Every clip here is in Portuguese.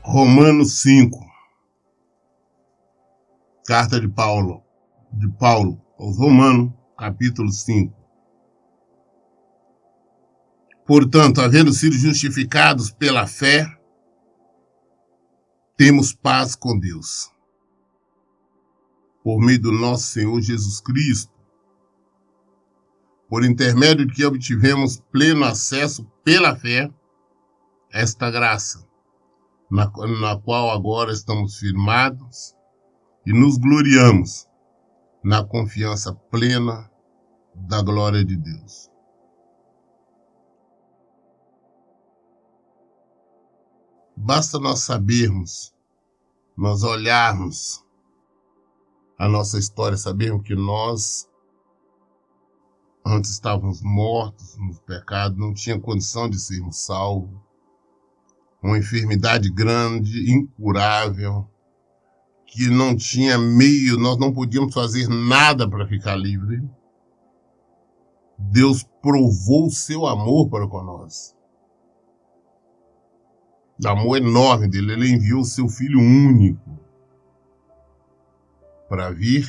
Romanos 5, carta de Paulo aos Romanos, capítulo 5. Portanto, havendo sido justificados pela fé, temos paz com Deus, por meio do nosso Senhor Jesus Cristo, por intermédio de que obtivemos pleno acesso pela fé a esta graça, na qual agora estamos firmados e nos gloriamos na confiança plena da glória de Deus. Basta nós sabermos, nós olharmos a nossa história, sabermos que nós antes estávamos mortos no pecado, não tinha condição de sermos salvos, uma enfermidade grande, incurável, que não tinha meio, nós não podíamos fazer nada para ficar livre. Deus provou o seu amor para com nós. O amor enorme dele, ele enviou o seu Filho único para vir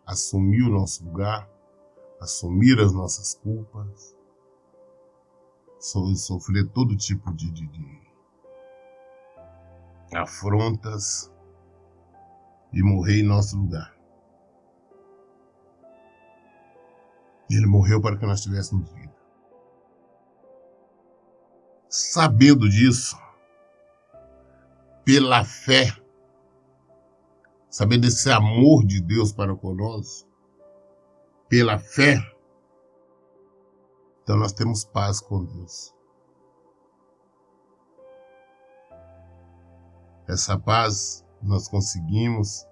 assumir o nosso lugar, assumir as nossas culpas, sofrer todo tipo de afrontas e morrer em nosso lugar. Ele morreu para que nós tivéssemos vida. Sabendo disso, pela fé, sabendo desse amor de Deus para conosco, pela fé, então nós temos paz com Deus. Essa paz nós conseguimos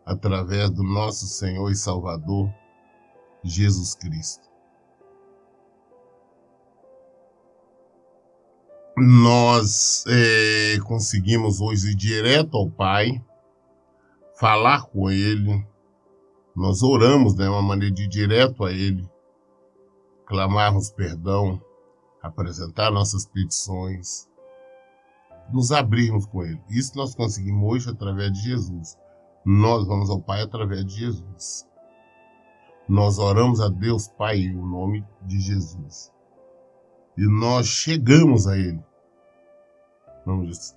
através do nosso Senhor e Salvador, Jesus Cristo. Nós conseguimos hoje ir direto ao Pai, falar com Ele. Nós oramos de uma maneira de ir direto a Ele, clamarmos perdão, apresentar nossas petições, nos abrirmos com Ele. Isso nós conseguimos hoje através de Jesus. Nós vamos ao Pai através de Jesus. Nós oramos a Deus Pai em nome de Jesus. E nós chegamos a Ele.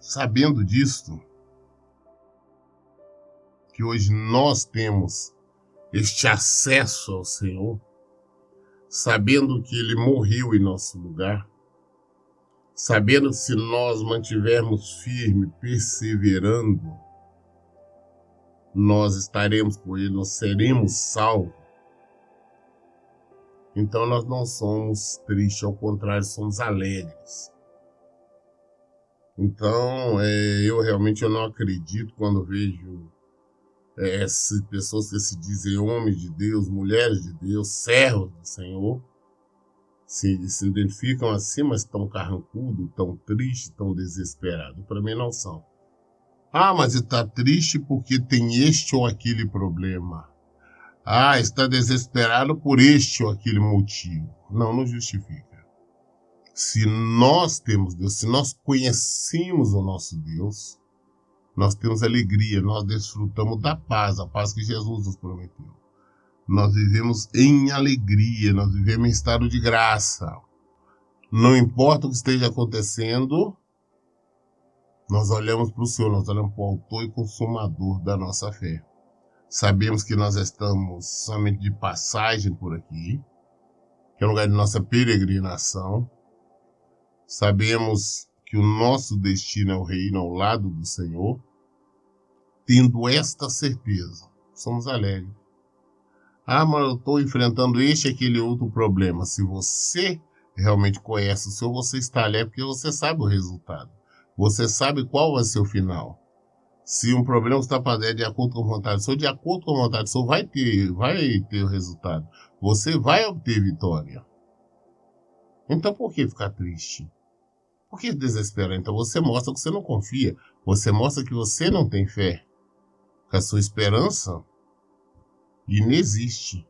Sabendo disto, que hoje nós temos este acesso ao Senhor, sabendo que Ele morreu em nosso lugar, sabendo que se nós mantivermos firme, perseverando, nós estaremos com Ele, nós seremos salvos. Então nós não somos tristes, ao contrário, somos alegres. Então eu realmente não acredito quando vejo pessoas que se dizem homens de Deus, mulheres de Deus, servos do Senhor, se identificam assim, mas tão carrancudo, tão triste, tão desesperado. Para mim não são. Ah, mas está triste porque tem este ou aquele problema. Ah, está desesperado por este ou aquele motivo. Não justifica. Se nós temos Deus, se nós conhecemos o nosso Deus, nós temos alegria, nós desfrutamos da paz, a paz que Jesus nos prometeu. Nós vivemos em alegria, nós vivemos em estado de graça. Não importa o que esteja acontecendo, nós olhamos para o Senhor, nós olhamos para o autor e consumador da nossa fé. Sabemos que nós estamos somente de passagem por aqui, que é o lugar de nossa peregrinação. Sabemos que o nosso destino é o reino ao lado do Senhor. Tendo esta certeza, somos alegres. Ah, mas eu estou enfrentando este e aquele outro problema. Se você realmente conhece o Senhor, você está alegre porque você sabe o resultado. Você sabe qual vai ser o final. Se um problema está fazendo de acordo com a vontade do Senhor, de acordo com a vontade do Senhor, vai ter o resultado. Você vai obter vitória. Então por que ficar triste? Por que desesperar? Então você mostra que você não confia. Você mostra que você não tem fé. Que a sua esperança inexiste.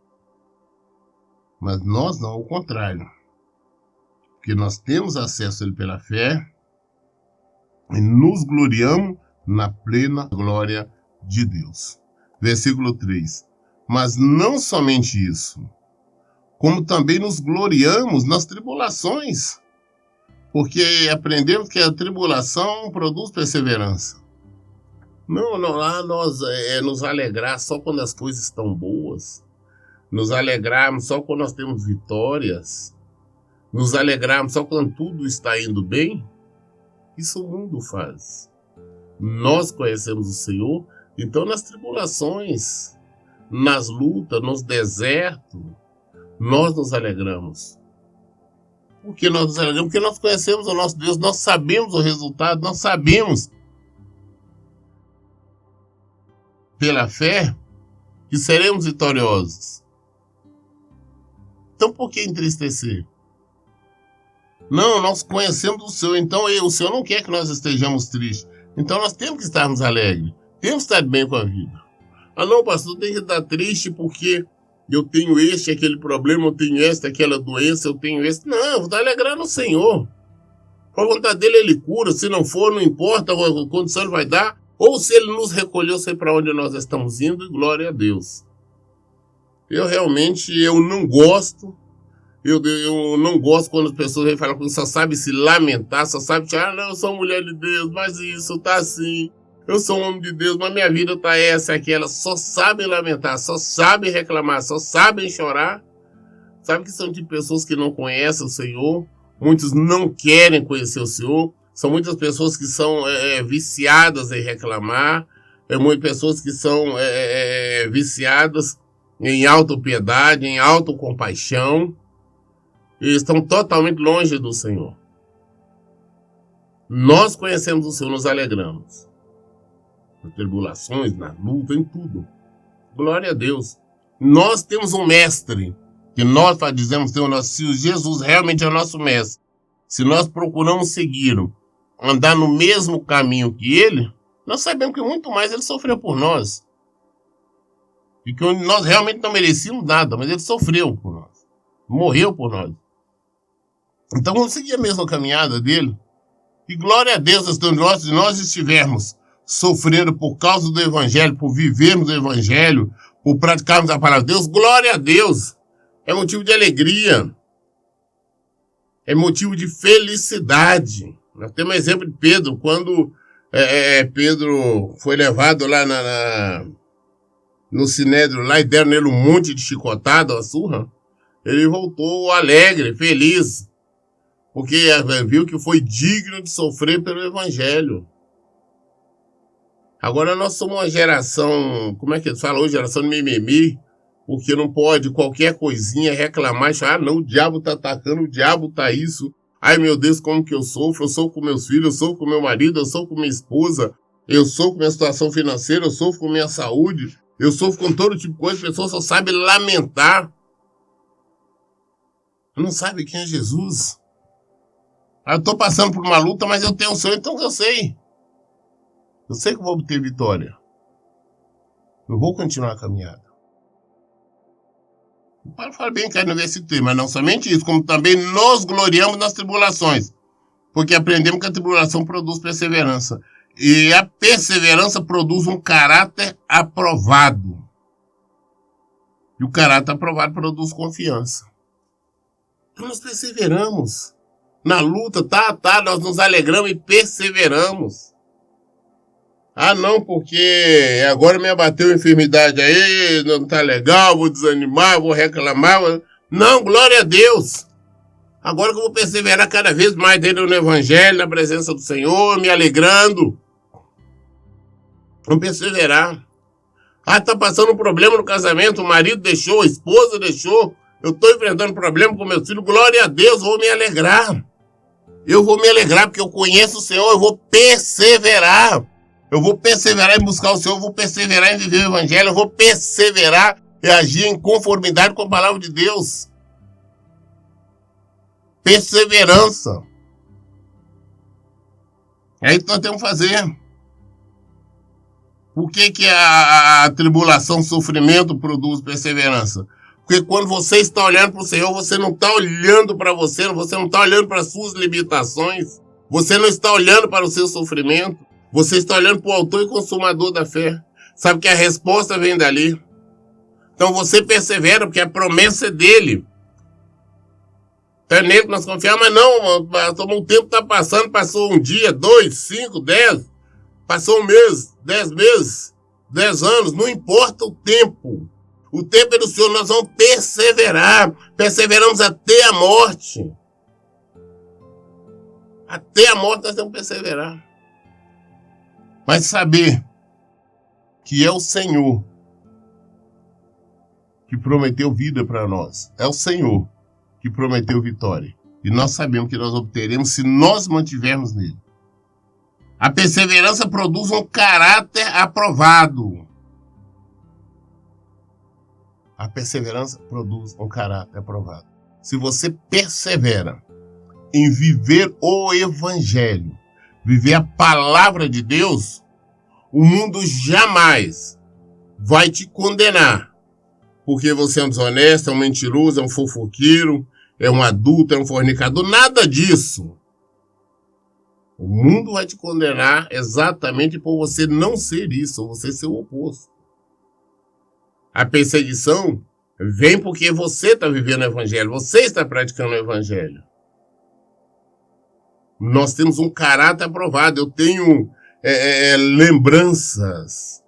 Mas nós não, ao contrário. Porque nós temos acesso a Ele pela fé. e nos gloriamos na plena glória de Deus. Versículo 3. Mas não somente isso, como também nos gloriamos nas tribulações, porque aprendemos que a tribulação produz perseverança. Não lá nós nos alegrar só quando as coisas estão boas, nos alegrarmos só quando nós temos vitórias, nos alegrarmos só quando tudo está indo bem. Isso o mundo faz. Nós conhecemos o Senhor, então nas tribulações, nas lutas, nos desertos, nós nos alegramos. Por que nós nos alegramos? Porque nós conhecemos o nosso Deus, nós sabemos o resultado, nós sabemos pela fé que seremos vitoriosos. Então por que entristecer? Não, nós conhecemos o Senhor, então o Senhor não quer que nós estejamos tristes. Então nós temos que estarmos alegres, temos que estar bem com a vida. Ah não, pastor, tem que estar triste porque eu tenho aquele problema, eu tenho aquela doença, eu tenho esse. Não, eu vou estar alegrando o Senhor. Com a vontade dele, ele cura. Se não for, não importa a condição ele vai dar. Ou se ele nos recolheu, sei para onde nós estamos indo, e glória a Deus. Eu não gosto. Eu não gosto quando as pessoas vêm falar comigo, só sabe se lamentar, só sabe dizer, não, eu sou mulher de Deus, mas isso tá assim. Eu sou um homem de Deus, mas minha vida tá essa, aquela. Só sabem lamentar, só sabem reclamar, só sabem chorar. Sabe que são de pessoas que não conhecem o Senhor. Muitos não querem conhecer o Senhor. São muitas pessoas que são viciadas em reclamar. Muitas pessoas que são viciadas em autopiedade, em autocompaixão. E estão totalmente longe do Senhor. Nós conhecemos o Senhor, nos alegramos. Nas tribulações, na luta, em tudo. Glória a Deus. Nós temos um mestre, que nós dizemos ter o nosso, se Jesus realmente é o nosso mestre, se nós procuramos segui-lo, andar no mesmo caminho que ele, nós sabemos que muito mais ele sofreu por nós. E que nós realmente não merecíamos nada, mas ele sofreu por nós. Morreu por nós. Então vamos seguir a mesma caminhada dele. E glória a Deus, se nós estivermos sofrendo por causa do Evangelho, por vivermos o Evangelho, por praticarmos a palavra de Deus, glória a Deus. É motivo de alegria. É motivo de felicidade. Nós temos exemplo de Pedro, quando Pedro foi levado lá no Sinédrio, lá e deram nele um monte de chicotada, uma surra. Ele voltou alegre, feliz, porque viu que foi digno de sofrer pelo Evangelho. Agora nós somos uma geração, como é que eles falam hoje? Geração de mimimi, porque não pode qualquer coisinha reclamar, não, o diabo tá atacando, o diabo tá isso. Ai meu Deus, como que eu sofro com meus filhos, eu sofro com meu marido, eu sofro com minha esposa, eu sofro com minha situação financeira, eu sofro com minha saúde, eu sofro com todo tipo de coisa, as pessoas só sabem lamentar. Não sabe quem é Jesus. Eu estou passando por uma luta, mas eu tenho um sonho, então eu sei. Eu sei que vou obter vitória. Eu vou continuar a caminhada. O Paulo fala bem que no versículo 3, mas não somente isso, como também nos gloriamos nas tribulações. Porque aprendemos que a tribulação produz perseverança. E a perseverança produz um caráter aprovado. E o caráter aprovado produz confiança. Então nós perseveramos. Na luta, nós nos alegramos e perseveramos. Ah, não, porque agora me abateu a enfermidade aí, não tá legal, vou desanimar, vou reclamar. Não, glória a Deus. Agora que eu vou perseverar cada vez mais dentro do Evangelho, na presença do Senhor, me alegrando. Vamos perseverar. Ah, tá passando um problema no casamento, o marido deixou, a esposa deixou. Eu tô enfrentando problema com meus filhos, glória a Deus, vou me alegrar. Eu vou me alegrar porque eu conheço o Senhor, eu vou perseverar. Eu vou perseverar em buscar o Senhor, eu vou perseverar em viver o Evangelho, eu vou perseverar e agir em conformidade com a palavra de Deus. Perseverança. É isso que nós temos que fazer. Por que a tribulação, o sofrimento produz perseverança? Porque quando você está olhando para o Senhor, você não está olhando para você não está olhando para as suas limitações, Você não está olhando para o seu sofrimento. Você está olhando para o autor e consumador da fé. Sabe que a resposta vem dali. Então você persevera, porque a promessa é dele. É nele que nós confiamos, mas não, o tempo está passando, passou um dia, 2, 5, 10, passou um mês, 10 meses, 10 anos, não importa o tempo. O tempo é do Senhor, nós vamos perseverar, perseveramos até a morte. Até a morte nós temos que perseverar. Mas saber que é o Senhor que prometeu vida para nós. É o Senhor que prometeu vitória. E nós sabemos que nós obteremos se nós mantivermos nele. A perseverança produz um caráter aprovado. A perseverança produz um caráter aprovado. Se você persevera em viver o Evangelho, viver a palavra de Deus, o mundo jamais vai te condenar. Porque você é um desonesto, é um mentiroso, é um fofoqueiro, é um adulto, é um fornicador, nada disso. O mundo vai te condenar exatamente por você não ser isso, você ser o oposto. A perseguição vem porque você está vivendo o Evangelho, você está praticando o Evangelho. Nós temos um caráter aprovado. Eu tenho lembranças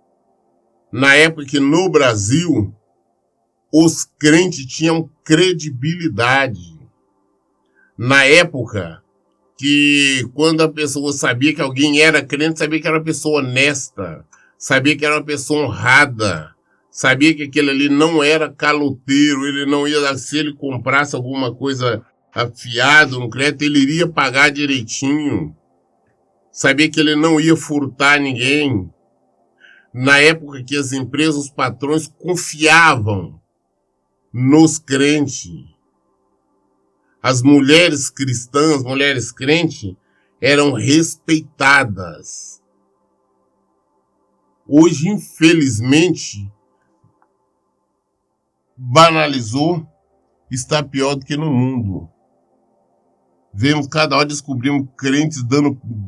na época que no Brasil os crentes tinham credibilidade. Na época que quando a pessoa sabia que alguém era crente, sabia que era uma pessoa honesta, sabia que era uma pessoa honrada, sabia que aquele ali não era caloteiro, ele não ia, se ele comprasse alguma coisa afiado no crédito, ele iria pagar direitinho. Sabia que ele não ia furtar ninguém. Na época que as empresas, os patrões confiavam nos crentes. As mulheres cristãs, mulheres crentes, eram respeitadas. Hoje, infelizmente, banalizou, está pior do que no mundo. Vemos cada hora, descobrimos crentes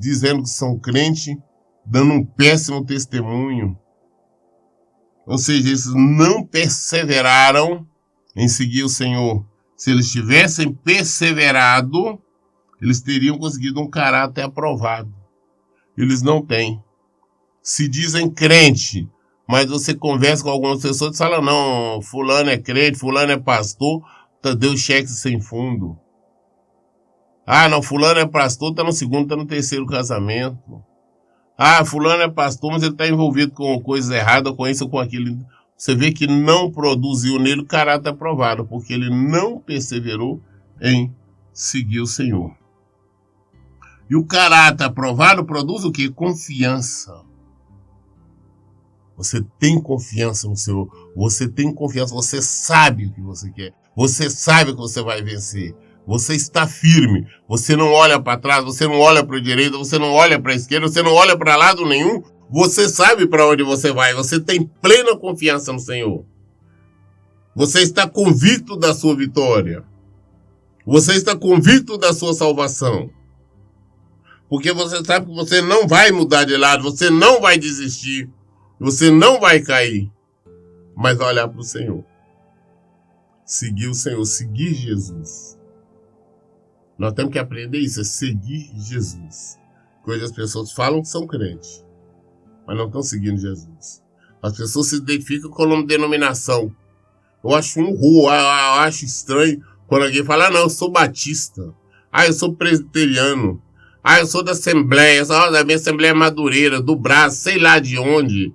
dizendo que são crentes, dando um péssimo testemunho. Ou seja, eles não perseveraram em seguir o Senhor. Se eles tivessem perseverado, eles teriam conseguido um caráter aprovado. Eles não têm. Se dizem crente, mas você conversa com algumas pessoas e fala, não, fulano é crente, fulano é pastor, deu cheque sem fundo. Ah, não, fulano é pastor, está no segundo, está no terceiro casamento. Ah, fulano é pastor, mas ele está envolvido com coisas erradas, com isso ou com aquilo. Você vê que não produziu nele o caráter aprovado, porque ele não perseverou em seguir o Senhor. E o caráter aprovado produz o quê? Confiança. Você tem confiança no Senhor, você tem confiança, você sabe o que você quer, você sabe que você vai vencer. Você está firme, você não olha para trás, você não olha para a direita, você não olha para a esquerda, você não olha para lado nenhum. Você sabe para onde você vai, você tem plena confiança no Senhor. Você está convicto da sua vitória. Você está convicto da sua salvação. Porque você sabe que você não vai mudar de lado, você não vai desistir, você não vai cair, mas vai olhar para o Senhor. Seguir o Senhor, seguir Jesus. Nós temos que aprender isso, é seguir Jesus. Coisas as pessoas falam que são crentes, mas não estão seguindo Jesus. As pessoas se identificam com uma denominação. Eu acho um horror, eu acho estranho quando alguém fala, não, eu sou batista. Eu sou presbiteriano. Eu sou da Assembleia, da minha Assembleia Madureira, do Brás, sei lá de onde.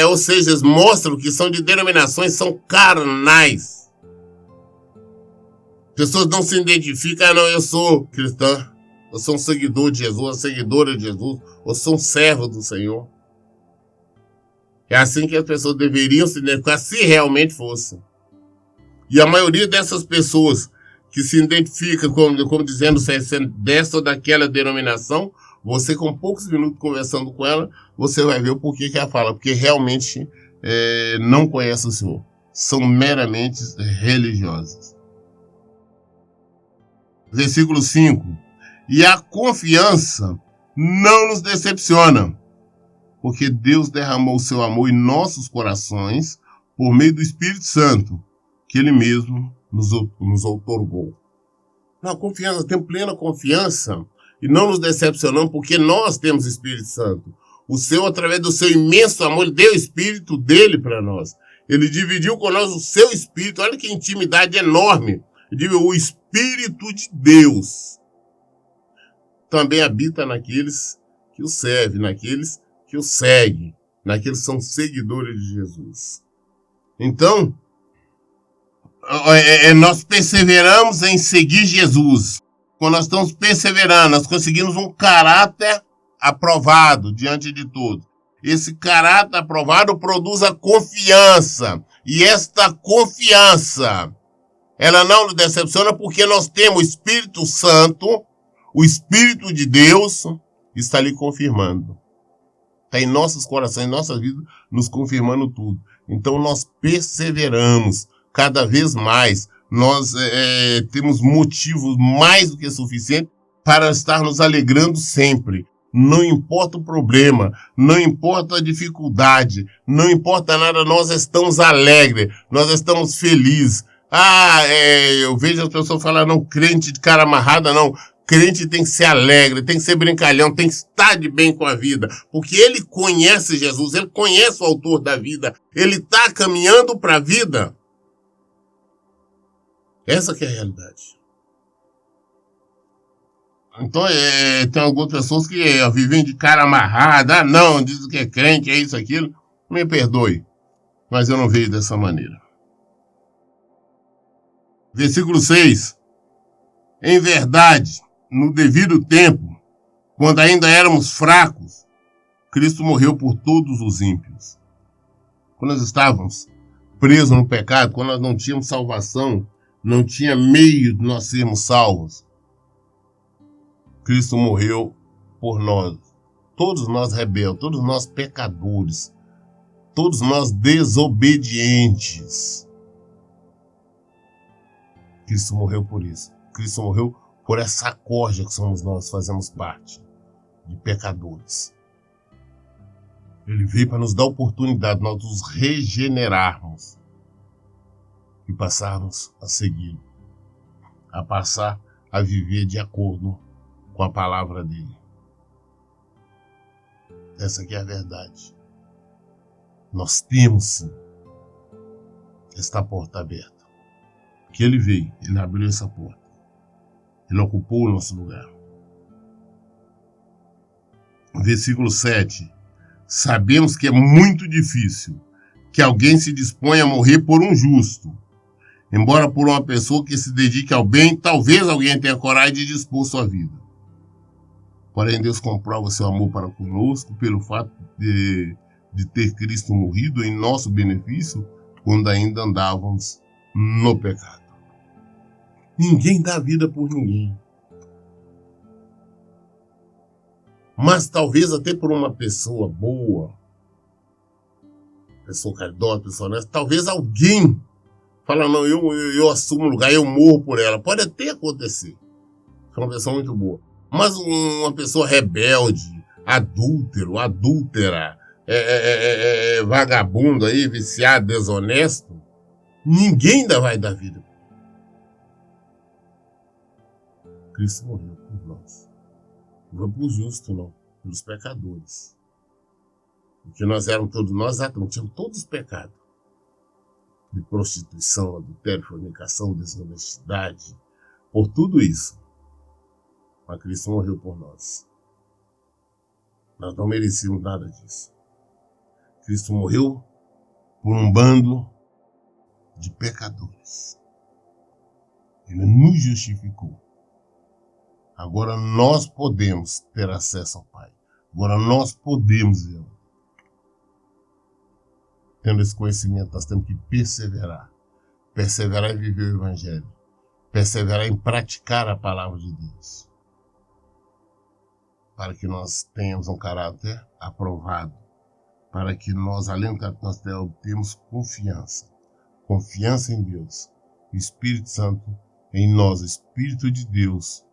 Ou seja, eles mostram que são de denominações, são carnais. Pessoas não se identificam, não, eu sou cristã, eu sou um seguidor de Jesus, uma seguidora de Jesus, eu sou um servo do Senhor. É assim que as pessoas deveriam se identificar, se realmente fossem. E a maioria dessas pessoas que se identificam como dizendo sendo dessa ou daquela denominação, você com poucos minutos conversando com ela, você vai ver o porquê que ela fala, porque realmente não conhece o Senhor. São meramente religiosas. Versículo 5. E a confiança não nos decepciona, porque Deus derramou o seu amor em nossos corações por meio do Espírito Santo, que Ele mesmo nos outorgou. Na confiança, temos plena confiança e não nos decepcionamos, porque nós temos o Espírito Santo. O Senhor, através do seu imenso amor, Ele deu o Espírito dele para nós. Ele dividiu com nós o seu Espírito. Olha que intimidade enorme. O Espírito de Deus também habita naqueles que o servem, naqueles que o seguem, naqueles que são seguidores de Jesus. Então, nós perseveramos em seguir Jesus. Quando nós estamos perseverando, nós conseguimos um caráter aprovado diante de todos. Esse caráter aprovado produz a confiança. E esta confiança, ela não nos decepciona porque nós temos o Espírito Santo, o Espírito de Deus, está ali confirmando. Está em nossos corações, em nossas vidas, nos confirmando tudo. Então nós perseveramos cada vez mais. Nós temos motivos mais do que suficientes para estar nos alegrando sempre. Não importa o problema, não importa a dificuldade, não importa nada, nós estamos alegres, nós estamos felizes. Eu vejo as pessoas falar, não, crente de cara amarrada, não. Crente tem que ser alegre, tem que ser brincalhão, tem que estar de bem com a vida, porque ele conhece Jesus, ele conhece o autor da vida, ele está caminhando para a vida. Essa que é a realidade. Então, tem algumas pessoas que vivem de cara amarrada, não, dizem que é crente, é isso, aquilo. Me perdoe, mas eu não vejo dessa maneira. Versículo 6. Em verdade, no devido tempo, quando ainda éramos fracos, Cristo morreu por todos os ímpios. Quando nós estávamos presos no pecado, quando nós não tínhamos salvação, não tinha meio de nós sermos salvos, Cristo morreu por nós. Todos nós rebeldes, todos nós pecadores, todos nós desobedientes. Cristo morreu por isso. Cristo morreu por essa corja que somos nós, fazemos parte de pecadores. Ele veio para nos dar a oportunidade de nós nos regenerarmos e passarmos a segui-lo, a passar a viver de acordo com a palavra dele. Essa aqui é a verdade. Nós temos sim esta porta aberta. Que ele veio, ele abriu essa porta. Ele ocupou o nosso lugar. Versículo 7. Sabemos que é muito difícil que alguém se disponha a morrer por um justo. Embora por uma pessoa que se dedique ao bem, talvez alguém tenha coragem de dispor sua vida. Porém, Deus comprova seu amor para conosco pelo fato de ter Cristo morrido em nosso benefício quando ainda andávamos no pecado. Ninguém dá vida por ninguém. Mas talvez até por uma pessoa boa, pessoa caridosa, pessoa honesta, talvez alguém fala, não, eu assumo o lugar, eu morro por ela. Pode até acontecer. É uma pessoa muito boa. Mas uma pessoa rebelde, adúltero, adúltera, vagabundo aí, viciado, desonesto, ninguém ainda vai dar vida. Cristo morreu por nós. Não foi por justo, não. Pelos pecadores. Porque nós éramos todos, nós tínhamos todos os pecados. De prostituição, adultério, fornicação, desonestidade. Por tudo isso. Mas Cristo morreu por nós. Nós não merecíamos nada disso. Cristo morreu por um bando de pecadores. Ele nos justificou. Agora nós podemos ter acesso ao Pai. Agora nós podemos ver. Tendo esse conhecimento, nós temos que perseverar. Perseverar em viver o Evangelho. Perseverar em praticar a palavra de Deus. Para que nós tenhamos um caráter aprovado. Para que nós, além do que nós obtemos confiança. Confiança em Deus. O Espírito Santo em nós, o Espírito de Deus,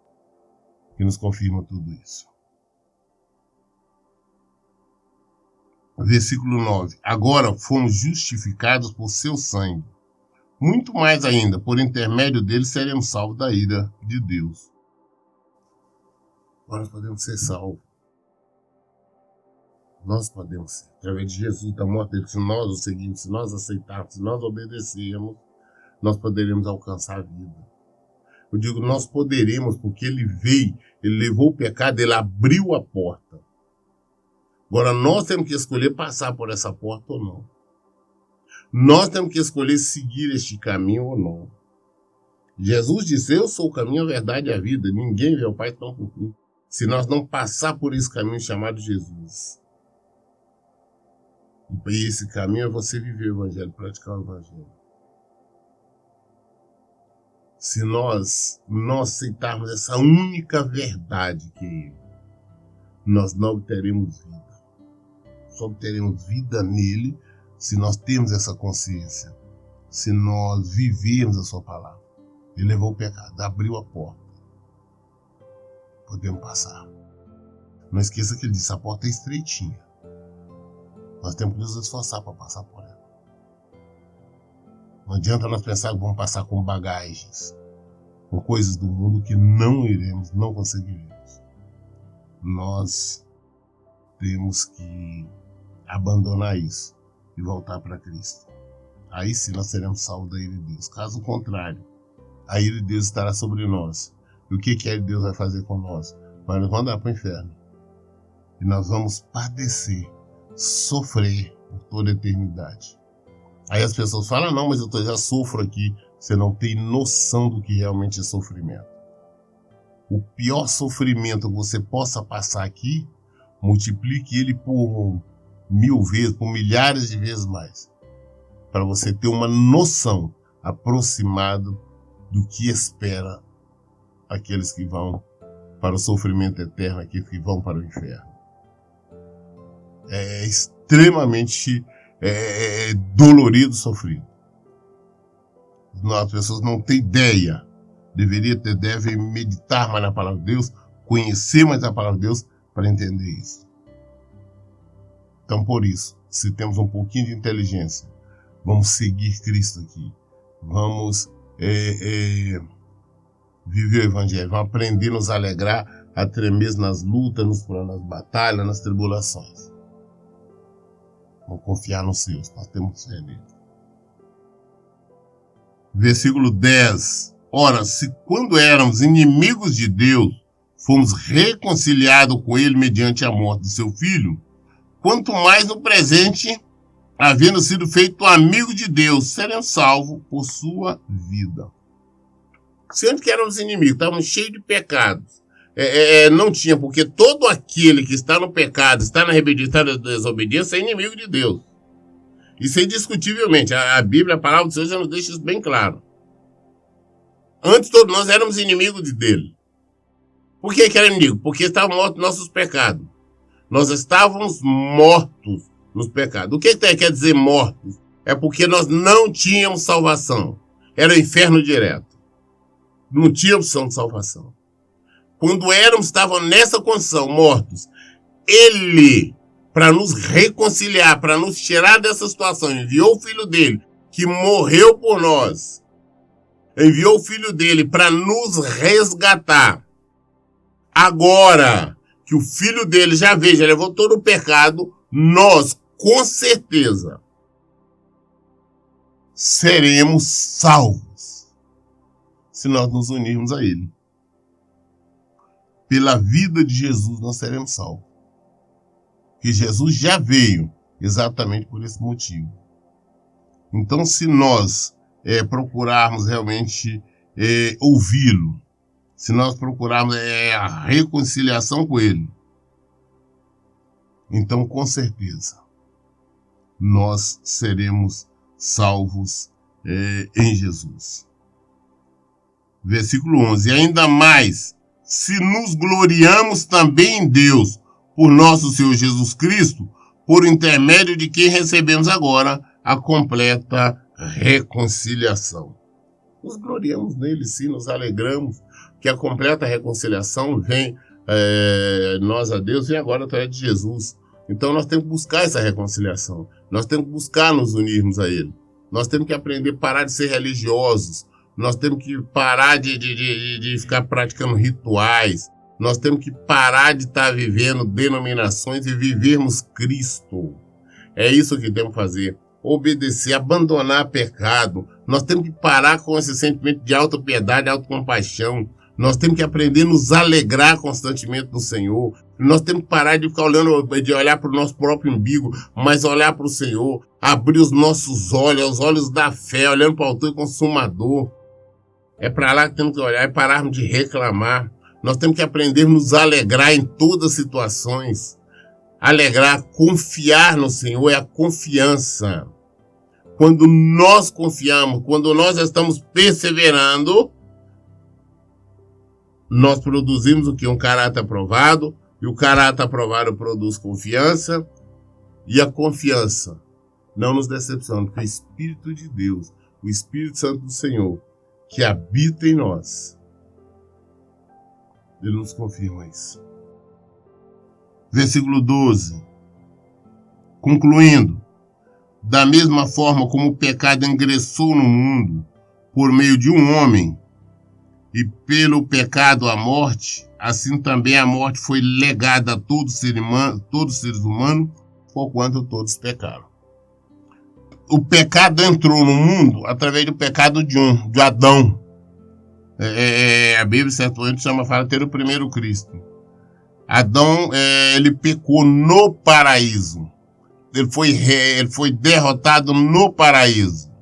que nos confirma tudo isso. Versículo 9. Agora fomos justificados por seu sangue. Muito mais ainda, por intermédio dele seremos salvos da ira de Deus. Nós podemos ser salvos. Nós podemos ser. Através de Jesus, da morte dele, se nós o seguimos, se nós aceitarmos, se nós obedecermos, nós poderemos alcançar a vida. Eu digo nós poderemos, porque ele veio, ele levou o pecado, ele abriu a porta. Agora nós temos que escolher passar por essa porta ou não. Nós temos que escolher seguir este caminho ou não. Jesus disse, eu sou o caminho, a verdade e a vida. Ninguém vê o Pai tão por mim. Se nós não passar por esse caminho chamado Jesus. E esse caminho é você viver o Evangelho, praticar o Evangelho. Se nós não aceitarmos essa única verdade que é Ele, nós não obteremos vida. Só obteremos vida nele se nós temos essa consciência, se nós vivermos a sua palavra. Ele levou o pecado, abriu a porta. Podemos passar. Não esqueça que ele disse, a porta é estreitinha. Nós temos que nos esforçar para passar por ela. Não adianta nós pensar que vamos passar com bagagens, com coisas do mundo que não iremos, não conseguiremos. Nós temos que abandonar isso e voltar para Cristo. Aí sim nós seremos salvos da ira de Deus. Caso contrário, a ira de Deus estará sobre nós. E o que a ira de Deus vai fazer com nós? Vai nos mandar para o inferno. E nós vamos padecer, sofrer por toda a eternidade. Aí as pessoas falam, não, mas eu já sofro aqui. Você não tem noção do que realmente é sofrimento. O pior sofrimento que você possa passar aqui, multiplique ele por 1000 vezes, por milhares de vezes mais. Para você ter uma noção aproximada do que espera aqueles que vão para o sofrimento eterno, aqueles que vão para o inferno. É extremamente dolorido sofrer. As pessoas não têm ideia. Devem meditar mais na palavra de Deus, conhecer mais a palavra de Deus para entender isso. Então, por isso, se temos um pouquinho de inteligência, vamos seguir Cristo aqui. Vamos viver o Evangelho. Vamos aprender a nos alegrar, a tremer nas lutas, nas batalhas, nas tribulações. Vamos confiar nos seus. Nós temos fé nele. Versículo 10. Ora, se quando éramos inimigos de Deus, fomos reconciliados com ele mediante a morte de seu filho, quanto mais no presente, havendo sido feito amigo de Deus, seremos salvos por sua vida. Sempre que éramos inimigos, estávamos cheios de pecados. Não tinha, porque todo aquele que está no pecado, está na rebeldia, está na desobediência, é inimigo de Deus. Isso é indiscutivelmente. A Bíblia, a palavra de Deus, já nos deixa isso bem claro. Antes todos nós éramos inimigos dele. Por que era inimigo? Porque estavam mortos nossos pecados. Nós estávamos mortos nos pecados. O que quer dizer mortos? É porque nós não tínhamos salvação. Era o inferno direto. Não tinha opção de salvação. Quando estávamos nessa condição, mortos, ele, para nos reconciliar, para nos tirar dessa situação, enviou o filho dele, que morreu por nós. Enviou o filho dele para nos resgatar. Agora que o filho dele já veio, já levou todo o pecado, nós, com certeza, seremos salvos se nós nos unirmos a ele. Pela vida de Jesus nós seremos salvos. Porque Jesus já veio exatamente por esse motivo. Então, se nós procurarmos realmente ouvi-lo, se nós procurarmos a reconciliação com ele, então, com certeza, nós seremos salvos em Jesus. Versículo 11. E ainda mais, se nos gloriamos também em Deus, por nosso Senhor Jesus Cristo, por intermédio de quem recebemos agora a completa reconciliação. Nos gloriamos nele, sim, nos alegramos. que a completa reconciliação vem nós a Deus, vem agora através de Jesus. Então nós temos que buscar essa reconciliação. Nós temos que buscar nos unirmos a Ele. Nós temos que aprender a parar de ser religiosos. Nós temos que parar de ficar praticando rituais. Nós temos que parar de estar vivendo denominações e vivermos Cristo. É isso que temos que fazer. Obedecer, abandonar pecado. Nós temos que parar com esse sentimento de autopiedade, autocompaixão. Nós temos que aprender a nos alegrar constantemente no Senhor. Nós temos que parar de ficar olhando, de olhar para o nosso próprio umbigo, mas olhar para o Senhor, abrir os nossos olhos, os olhos da fé, olhando para o autor e consumador. É para lá que temos que olhar e pararmos de reclamar. Nós temos que aprender a nos alegrar em todas as situações. Alegrar, confiar no Senhor é a confiança. Quando nós confiamos, quando nós estamos perseverando, nós produzimos o que? Um caráter aprovado, e o caráter aprovado produz confiança, e a confiança não nos decepciona, porque o Espírito de Deus, o Espírito Santo do Senhor, que habita em nós, ele nos confirma isso. Versículo 12. Concluindo, da mesma forma como o pecado ingressou no mundo por meio de um homem, e pelo pecado a morte, assim também a morte foi legada a todos os seres humanos, porquanto todos pecaram. O pecado entrou no mundo através do pecado de Adão. A Bíblia, certamente, fala ter o primeiro Cristo. Adão, ele pecou no paraíso. Ele foi derrotado no paraíso.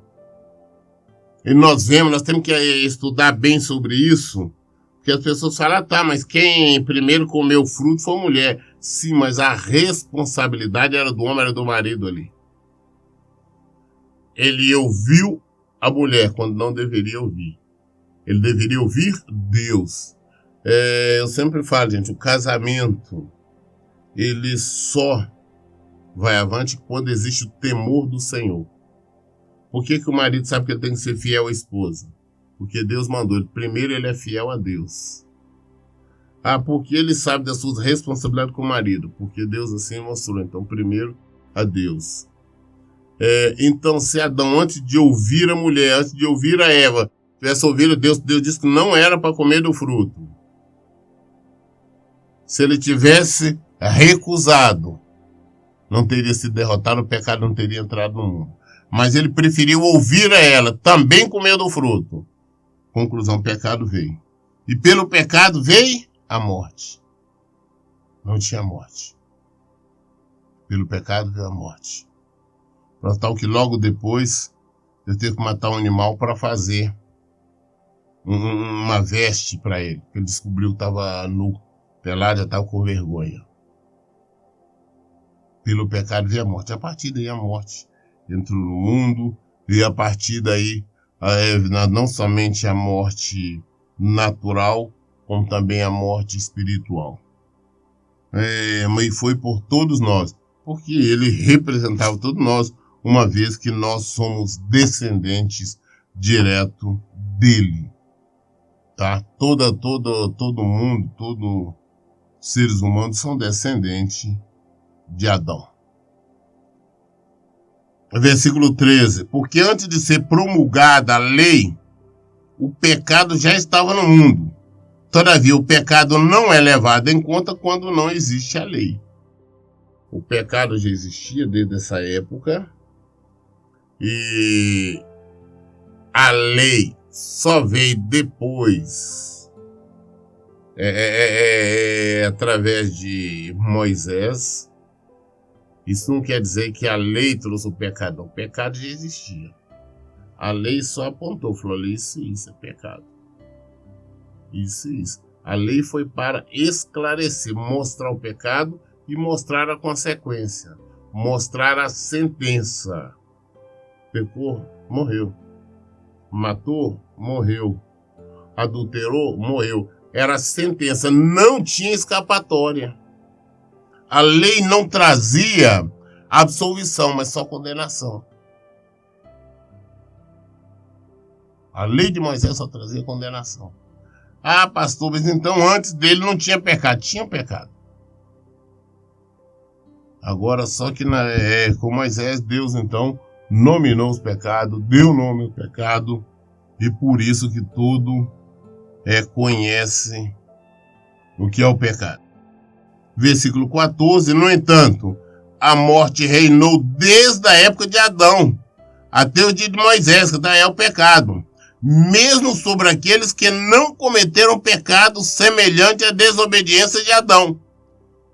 E nós temos que estudar bem sobre isso, porque as pessoas falam, tá, mas quem primeiro comeu o fruto foi a mulher. Sim, mas a responsabilidade era do homem, era do marido ali. Ele ouviu a mulher quando não deveria ouvir. Ele deveria ouvir Deus. Eu sempre falo, gente, o casamento, ele só vai avante quando existe o temor do Senhor. Por que o marido sabe que ele tem que ser fiel à esposa? Porque Deus mandou ele. Primeiro ele é fiel a Deus. Porque ele sabe das suas responsabilidades com o marido. Porque Deus assim mostrou. Então, primeiro a Deus. Então, se Adão, antes de ouvir a mulher, antes de ouvir a Eva, tivesse ouvido Deus disse que não era para comer do fruto. Se ele tivesse recusado, não teria sido derrotado, o pecado não teria entrado no mundo. Mas ele preferiu ouvir a ela, também comer do fruto. Conclusão, o pecado veio. E pelo pecado veio a morte. Não tinha morte. Pelo pecado veio a morte. Para tal que logo depois eu tenho que matar um animal para fazer uma veste para ele. Ele descobriu que estava nu, pelado, já estava com vergonha. Pelo pecado veio a morte. A partir daí a morte entrou no mundo, e a partir daí não somente a morte natural, como também a morte espiritual. Mas foi por todos nós, porque ele representava todos nós, uma vez que nós somos descendentes direto dele. Tá? Todo mundo, todos os seres humanos são descendentes de Adão. Versículo 13. Porque antes de ser promulgada a lei, o pecado já estava no mundo. Todavia, o pecado não é levado em conta quando não existe a lei. O pecado já existia desde essa época. E a lei só veio depois, através de Moisés. Isso não quer dizer que a lei trouxe o pecado. O pecado já existia. A lei só apontou, falou, isso é pecado. Isso. A lei foi para esclarecer, mostrar o pecado e mostrar a consequência. Mostrar a sentença. Pecou, morreu. Matou, morreu. Adulterou, morreu. Era a sentença, não tinha escapatória. A lei não trazia absolvição, mas só condenação. A lei de Moisés só trazia condenação. Ah, pastor, mas então antes dele não tinha pecado. Tinha pecado. Agora, só que com Moisés, Deus então nominou os pecados, deu nome ao pecado, e por isso que tudo conhece o que é o pecado. Versículo 14, no entanto, a morte reinou desde a época de Adão até o dia de Moisés, que daí é o pecado, mesmo sobre aqueles que não cometeram pecado semelhante à desobediência de Adão,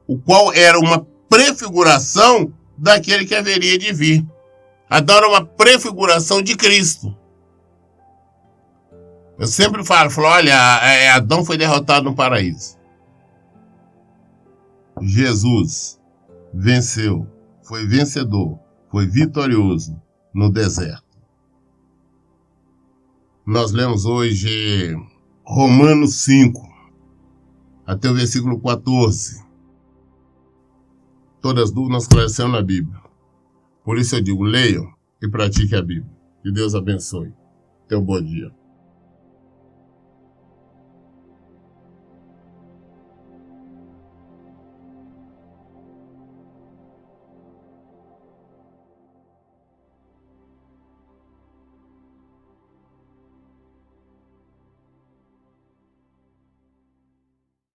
o qual era uma prefiguração daquele que haveria de vir. Adão era uma prefiguração de Cristo. Eu sempre falo, olha, Adão foi derrotado no paraíso. Jesus venceu, foi vencedor, foi vitorioso no deserto. Nós lemos hoje Romanos 5, até o versículo 14. Todas as dúvidas nós esclarecemos na Bíblia. Por isso eu digo, leiam e pratiquem a Bíblia. Que Deus abençoe. Tenha um bom dia.